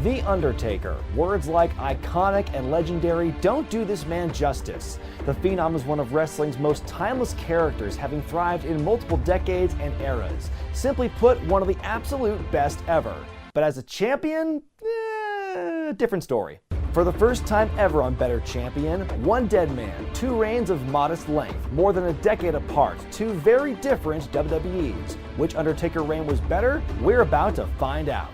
The Undertaker. Words like iconic and legendary don't do this man justice. The Phenom is one of wrestling's most timeless characters, having thrived in multiple decades and eras. Simply put, one of the absolute best ever. But as a champion, different story. For the first time ever on Better Champion, one dead man, two reigns of modest length, more than a decade apart, two very different WWEs. Which Undertaker reign was better? We're about to find out.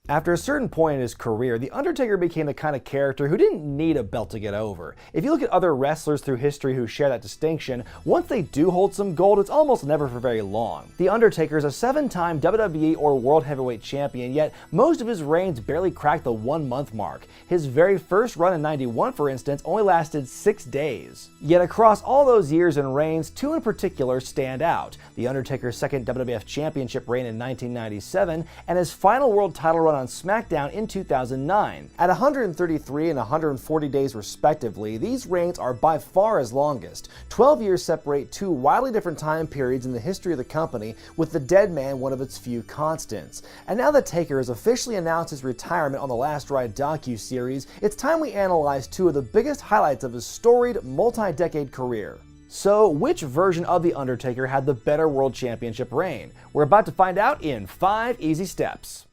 After a certain point in his career, The Undertaker became the kind of character who didn't need a belt to get over. If you look at other wrestlers through history who share that distinction, once they do hold some gold, it's almost never for very long. The Undertaker is a 7-time WWE or World Heavyweight Champion, yet most of his reigns barely cracked the 1-month mark. His very first run in '91, for instance, only lasted 6 days. Yet across all those years and reigns, two in particular stand out. The Undertaker's second WWF Championship reign in 1997, and his final world title run on SmackDown in 2009. At 133 and 140 days respectively, these reigns are by far his longest. 12 years separate two wildly different time periods in the history of the company, with the dead man one of its few constants. And now that Taker has officially announced his retirement on the Last Ride docu-series, it's time we analyze two of the biggest highlights of his storied, multi-decade career. So, which version of The Undertaker had the better World Championship reign? We're about to find out in 5 easy steps.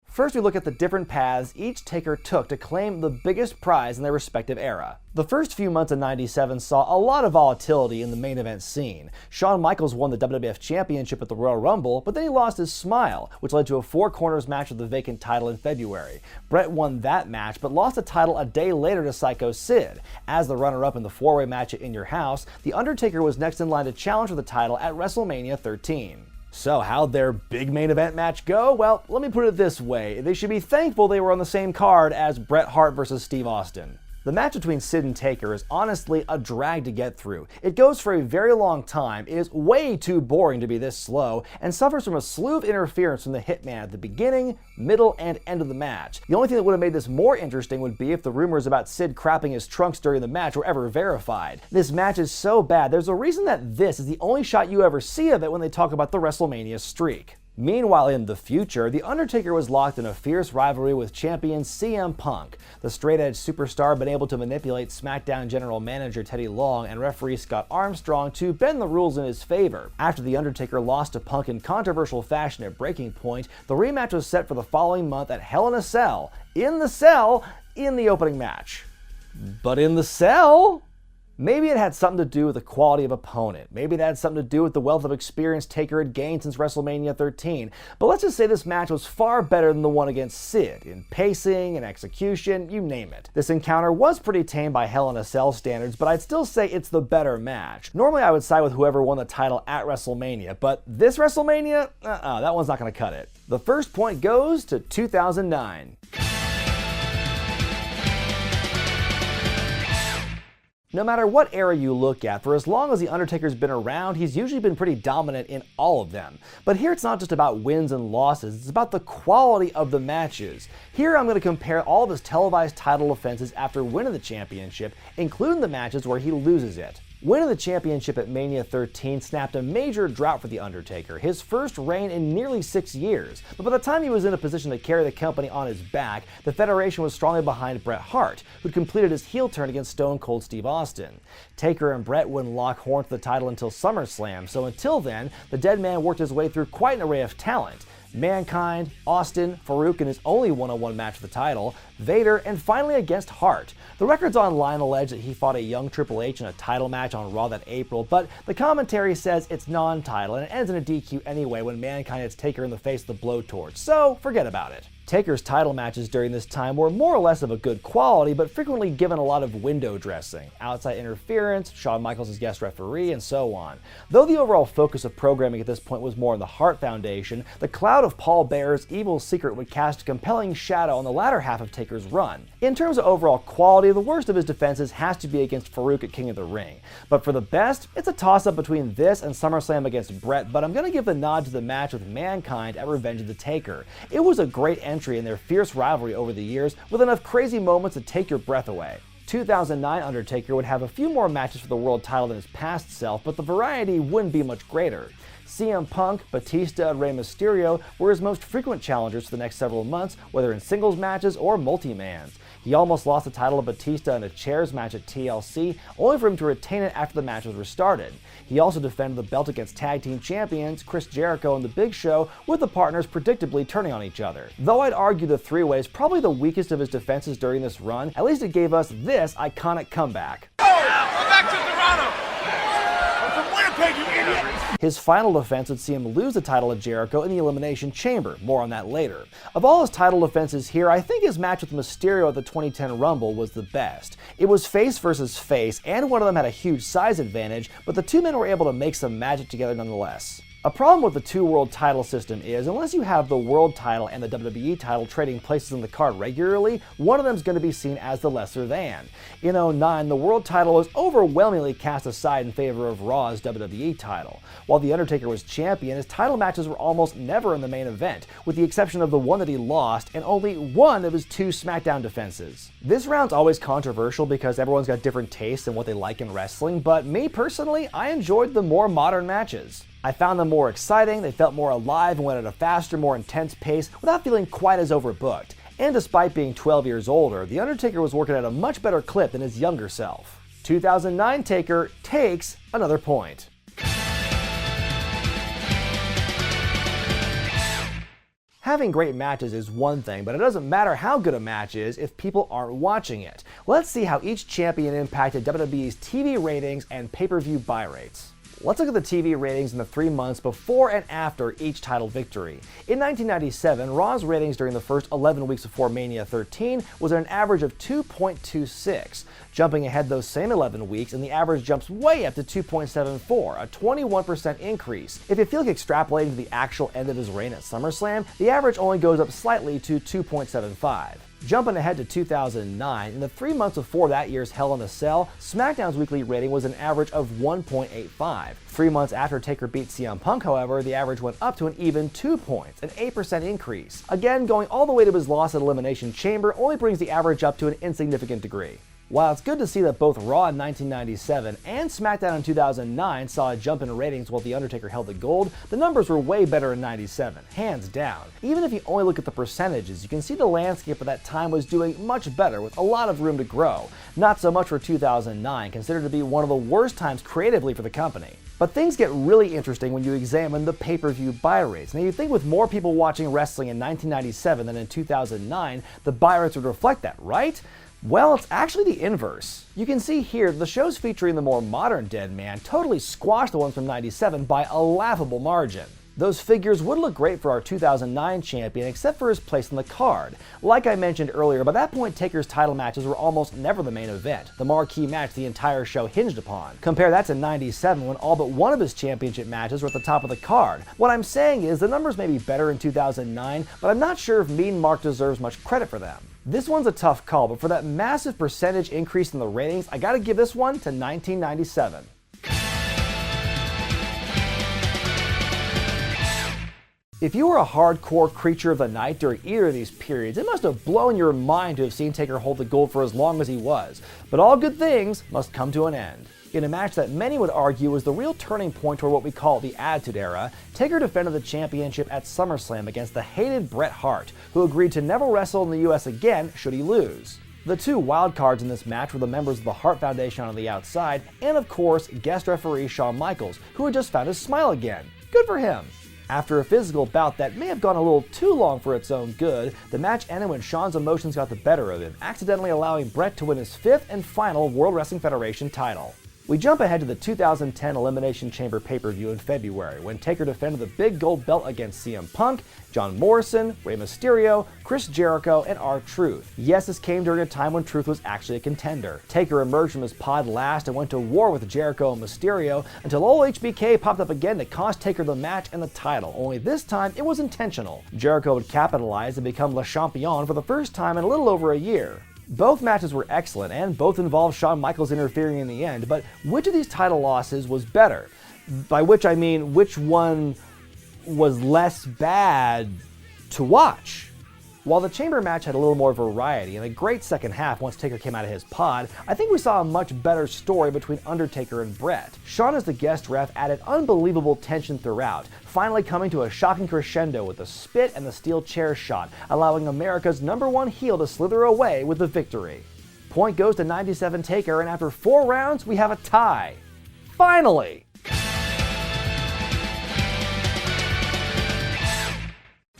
First, we look at the different paths each Taker took to claim the biggest prize in their respective era. The first few months of '97 saw a lot of volatility in the main event scene. Shawn Michaels won the WWF Championship at the Royal Rumble, but then he lost his smile, which led to a 4 corners match with the vacant title in February. Bret won that match, but lost the title a day later to Psycho Sid. As the runner-up in the 4-way match at In Your House, The Undertaker was next in line to challenge for the title at WrestleMania 13. So how'd their big main event match go? Well, let me put it this way. They should be thankful they were on the same card as Bret Hart versus Steve Austin. The match between Sid and Taker is honestly a drag to get through. It goes for a very long time, it is way too boring to be this slow, and suffers from a slew of interference from the Hitman at the beginning, middle, and end of the match. The only thing that would have made this more interesting would be if the rumors about Sid crapping his trunks during the match were ever verified. This match is so bad, there's a reason that this is the only shot you ever see of it when they talk about the WrestleMania streak. Meanwhile, in the future, The Undertaker was locked in a fierce rivalry with champion CM Punk. The straight-edge superstar had been able to manipulate SmackDown general manager Teddy Long and referee Scott Armstrong to bend the rules in his favor. After The Undertaker lost to Punk in controversial fashion at Breaking Point, the rematch was set for the following month at Hell in a Cell. In the opening match. But in the cell? Maybe it had something to do with the quality of opponent. Maybe it had something to do with the wealth of experience Taker had gained since WrestleMania 13. But let's just say this match was far better than the one against Sid, in pacing and execution, you name it. This encounter was pretty tame by Hell in a Cell standards, but I'd still say it's the better match. Normally I would side with whoever won the title at WrestleMania, but this WrestleMania? That one's not gonna cut it. The first point goes to 2009. No matter what era you look at, for as long as The Undertaker's been around, he's usually been pretty dominant in all of them. But here it's not just about wins and losses, it's about the quality of the matches. Here I'm going to compare all of his televised title defenses after winning the championship, including the matches where he loses it. Winning the championship at Mania 13 snapped a major drought for The Undertaker, his first reign in nearly 6 years. But by the time he was in a position to carry the company on his back, the Federation was strongly behind Bret Hart, who'd completed his heel turn against Stone Cold Steve Austin. Taker and Bret wouldn't lock horns for the title until SummerSlam, so until then, the dead man worked his way through quite an array of talent. Mankind, Austin, Farouk in his only one-on-one match for the title, Vader, and finally against Hart. The records online allege that he fought a young Triple H in a title match on Raw that April, but the commentary says it's non-title and it ends in a DQ anyway when Mankind hits Taker in the face with the blowtorch, so forget about it. Taker's title matches during this time were more or less of a good quality, but frequently given a lot of window dressing, outside interference, Shawn Michaels as guest referee, and so on. Though the overall focus of programming at this point was more on the Hart Foundation, the cloud of Paul Bearer's evil secret would cast a compelling shadow on the latter half of Taker's run. In terms of overall quality, the worst of his defenses has to be against Farouk at King of the Ring. But for the best, it's a toss-up between this and SummerSlam against Bret, but I'm going to give the nod to the match with Mankind at Revenge of the Taker. It was a great entry in their fierce rivalry over the years, with enough crazy moments to take your breath away. 2009 Undertaker would have a few more matches for the world title than his past self, but the variety wouldn't be much greater. CM Punk, Batista, and Rey Mysterio were his most frequent challengers for the next several months, whether in singles matches or multi-mans. He almost lost the title to Batista in a chairs match at TLC, only for him to retain it after the match was restarted. He also defended the belt against tag team champions Chris Jericho and The Big Show, with the partners predictably turning on each other. Though I'd argue the three-way is probably the weakest of his defenses during this run, at least it gave us this iconic comeback. Go back to Toronto! I'm from Winnipeg, you idiot! His final defense would see him lose the title to Jericho in the Elimination Chamber, more on that later. Of all his title defenses here, I think his match with Mysterio at the 2010 Rumble was the best. It was face versus face, and one of them had a huge size advantage, but the two men were able to make some magic together nonetheless. A problem with the two-world title system is, unless you have the world title and the WWE title trading places on the card regularly, one of them is going to be seen as the lesser than. In 2009, the world title was overwhelmingly cast aside in favor of Raw's WWE title. While The Undertaker was champion, his title matches were almost never in the main event, with the exception of the one that he lost and only one of his two SmackDown defenses. This round's always controversial because everyone's got different tastes in what they like in wrestling, but me personally, I enjoyed the more modern matches. I found them more exciting, they felt more alive and went at a faster, more intense pace without feeling quite as overbooked. And despite being 12 years older, The Undertaker was working at a much better clip than his younger self. 2009 Taker takes another point. Having great matches is one thing, but it doesn't matter how good a match is if people aren't watching it. Let's see how each champion impacted WWE's TV ratings and pay-per-view buy rates. Let's look at the TV ratings in the 3 months before and after each title victory. In 1997, Raw's ratings during the first 11 weeks before Mania 13 was at an average of 2.26. Jumping ahead those same 11 weeks, and the average jumps way up to 2.74, a 21% increase. If you feel like extrapolating to the actual end of his reign at SummerSlam, the average only goes up slightly to 2.75. Jumping ahead to 2009, in the 3 months before that year's Hell in a Cell, SmackDown's weekly rating was an average of 1.85. 3 months after Taker beat CM Punk, however, the average went up to an even 2 points, an 8% increase. Again, going all the way to his loss at Elimination Chamber only brings the average up to an insignificant degree. While it's good to see that both Raw in 1997 and SmackDown in 2009 saw a jump in ratings while The Undertaker held the gold, the numbers were way better in 97, hands down. Even if you only look at the percentages, you can see the landscape at that time was doing much better with a lot of room to grow. Not so much for 2009, considered to be one of the worst times creatively for the company. But things get really interesting when you examine the pay-per-view buy rates. Now you'd think with more people watching wrestling in 1997 than in 2009, the buy rates would reflect that, right? Well, it's actually the inverse. You can see here the shows featuring the more modern Dead Man totally squashed the ones from 97 by a laughable margin. Those figures would look great for our 2009 champion except for his place on the card. Like I mentioned earlier, by that point Taker's title matches were almost never the main event, the marquee match the entire show hinged upon. Compare that to 97 when all but one of his championship matches were at the top of the card. What I'm saying is the numbers may be better in 2009, but I'm not sure if Mean Mark deserves much credit for them. This one's a tough call, but for that massive percentage increase in the ratings, I gotta give this one to 1997. If you were a hardcore creature of the night during either of these periods, it must have blown your mind to have seen Taker hold the gold for as long as he was. But all good things must come to an end. In a match that many would argue was the real turning point toward what we call the Attitude Era, Taker defended the championship at SummerSlam against the hated Bret Hart, who agreed to never wrestle in the US again should he lose. The two wildcards in this match were the members of the Hart Foundation on the outside, and of course, guest referee Shawn Michaels, who had just found his smile again. Good for him. After a physical bout that may have gone a little too long for its own good, the match ended when Shawn's emotions got the better of him, accidentally allowing Bret to win his 5th and final World Wrestling Federation title. We jump ahead to the 2010 Elimination Chamber pay-per-view in February, when Taker defended the big gold belt against CM Punk, John Morrison, Rey Mysterio, Chris Jericho, and R-Truth. Yes, this came during a time when Truth was actually a contender. Taker emerged from his pod last and went to war with Jericho and Mysterio until old HBK popped up again to cost Taker the match and the title, only this time it was intentional. Jericho would capitalize and become Le Champion for the first time in a little over a year. Both matches were excellent, and both involved Shawn Michaels interfering in the end, but which of these title losses was better? By which I mean, which one was less bad to watch? While the Chamber match had a little more variety and a great second half once Taker came out of his pod, I think we saw a much better story between Undertaker and Bret. Shawn as the guest ref added unbelievable tension throughout, finally coming to a shocking crescendo with the spit and the steel chair shot, allowing America's #1 heel to slither away with the victory. Point goes to 97 Taker, and after 4 rounds, we have a tie. Finally!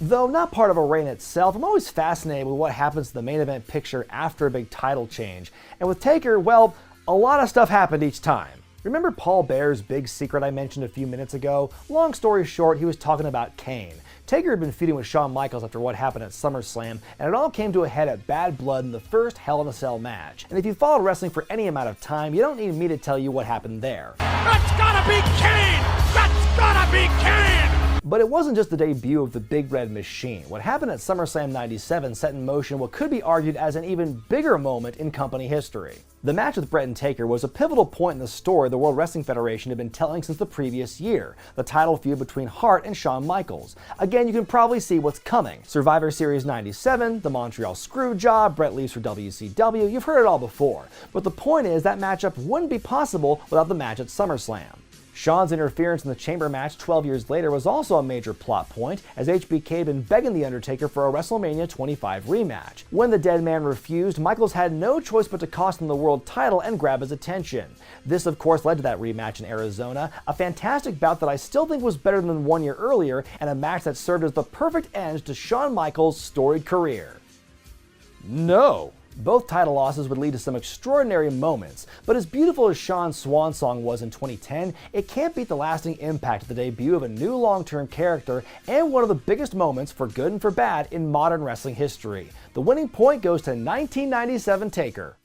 Though not part of a reign itself, I'm always fascinated with what happens to the main event picture after a big title change. And with Taker, well, a lot of stuff happened each time. Remember Paul Bear's big secret I mentioned a few minutes ago? Long story short, he was talking about Kane. Taker had been feuding with Shawn Michaels after what happened at SummerSlam, and it all came to a head at Bad Blood in the first Hell in a Cell match. And if you followed wrestling for any amount of time, you don't need me to tell you what happened there. That's gotta be Kane! That's gotta be Kane! But it wasn't just the debut of the Big Red Machine. What happened at SummerSlam '97 set in motion what could be argued as an even bigger moment in company history. The match with Bret and Taker was a pivotal point in the story the World Wrestling Federation had been telling since the previous year, the title feud between Hart and Shawn Michaels. Again, you can probably see what's coming. Survivor Series '97, the Montreal Screwjob, Bret leaves for WCW, you've heard it all before. But the point is that matchup wouldn't be possible without the match at SummerSlam. Shawn's interference in the Chamber match 12 years later was also a major plot point, as HBK had been begging The Undertaker for a WrestleMania 25 rematch. When the dead man refused, Michaels had no choice but to cost him the world title and grab his attention. This of course led to that rematch in Arizona, a fantastic bout that I still think was better than 1 year earlier, and a match that served as the perfect end to Shawn Michaels' storied career. No. Both title losses would lead to some extraordinary moments, but as beautiful as Shawn's swan song was in 2010, it can't beat the lasting impact of the debut of a new long-term character and one of the biggest moments, for good and for bad, in modern wrestling history. The winning point goes to 1997 Taker.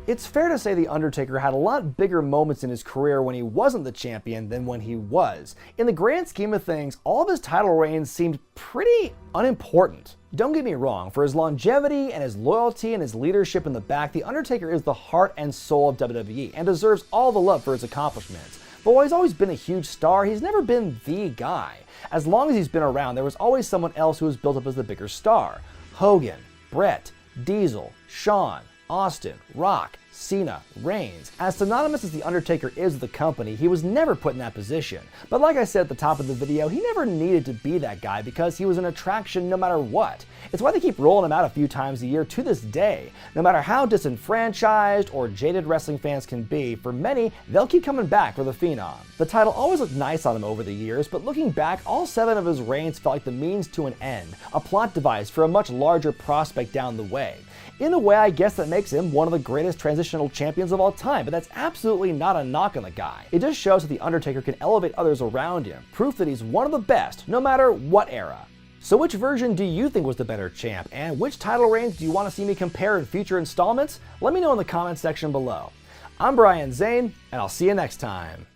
It's fair to say The Undertaker had a lot bigger moments in his career when he wasn't the champion than when he was. In the grand scheme of things, all of his title reigns seemed pretty unimportant. Don't get me wrong, for his longevity and his loyalty and his leadership in the back, The Undertaker is the heart and soul of WWE and deserves all the love for his accomplishments. But while he's always been a huge star, he's never been the guy. As long as he's been around, there was always someone else who was built up as the bigger star. Hogan, Bret, Diesel, Shawn, Austin, Rock, Cena, Reigns. As synonymous as The Undertaker is with the company, he was never put in that position. But like I said at the top of the video, he never needed to be that guy because he was an attraction no matter what. It's why they keep rolling him out a few times a year to this day. No matter how disenfranchised or jaded wrestling fans can be, for many, they'll keep coming back for the Phenom. The title always looked nice on him over the years, but looking back, all 7 of his reigns felt like the means to an end, a plot device for a much larger prospect down the way. In a way, I guess that makes him one of the greatest transitional champions of all time, but that's absolutely not a knock on the guy. It just shows that The Undertaker can elevate others around him, proof that he's one of the best, no matter what era. So which version do you think was the better champ, and which title reigns do you want to see me compare in future installments? Let me know in the comments section below. I'm Brian Zane, and I'll see you next time.